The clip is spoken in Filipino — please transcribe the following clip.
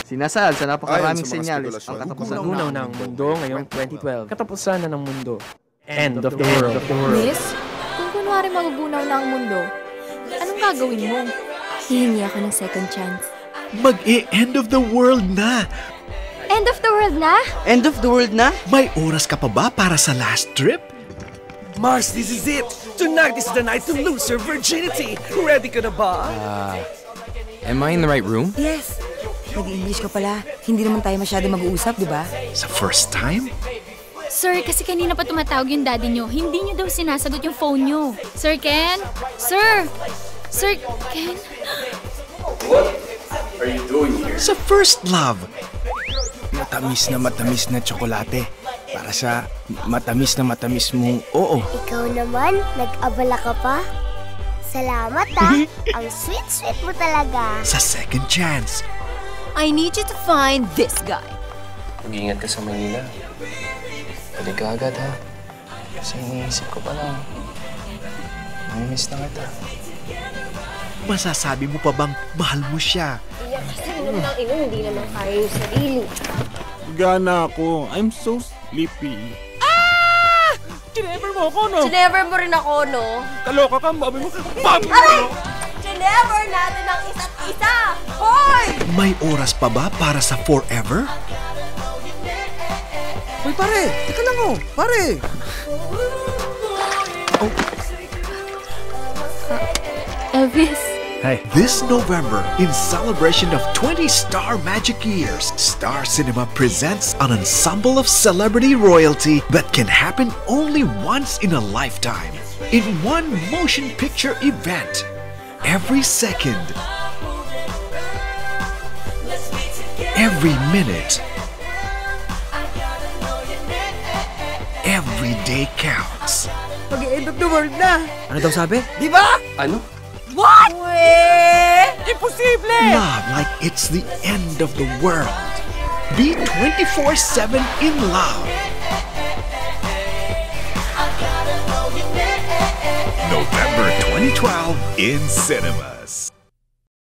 Sinasal sa napakaraming Ayon sa mga senyalis spekulasyon, ang katapusan Unaw na ang mundo ngayong 2012. Katapusan na ng mundo. End of the world. Miss, kung kunwari magugunaw na ang mundo, anong gagawin mo? Hihingi ako ng second chance. Mag-e-end of the world na! End of the world na? End of the world na? May oras ka pa ba para sa last trip? Mars, this is it! Tonight is the night to lose your virginity! Ready ka na ba? Am I in the right room? Yes. Nag-English ka pala. Hindi naman tayo masyado mag-uusap, di ba? Sa first time? Sir, kasi kanina pa tumatawag yung daddy nyo. Hindi nyo daw sinasagot yung phone nyo. Sir Ken? Sir! Sir Ken? What are you doing here? Sa first love? Matamis na tsokolate. Para sa matamis mong oo. Ikaw naman, nag-abala ka pa? Salamat Ang sweet-sweet mo talaga. Sa second chance? I need you to find this guy. Mag-iingat ka sa Manila. Balik ka agad ha. Kasi iniisip ko pa lang. Namimiss na kita. Masasabi mo pa bang mahal mo siya? Iyak kasi inom ng inom, hindi naman kaya yung sarili. Gana ako. I'm so sleepy. Chinever mo ako, no? Chinever mo rin ako, no? Kaloka ka, babi mo. Babi mo! Aray! Chinever natin ang isa't isa! Hoy! May oras pa ba para sa forever? Hoy pare, teka lang oh, pare! Elvis. This November, in celebration of 20 Star Magic Years, Star Cinema presents an ensemble of celebrity royalty that can happen only once in a lifetime. In one motion picture event. Every second. Every minute. Every day counts. Mag-end of the world na! Ano daw sabi? Di ba? Ano? What? Imposible! Love like it's the end of the world. Be 24/7 in love. November 2012 in cinemas.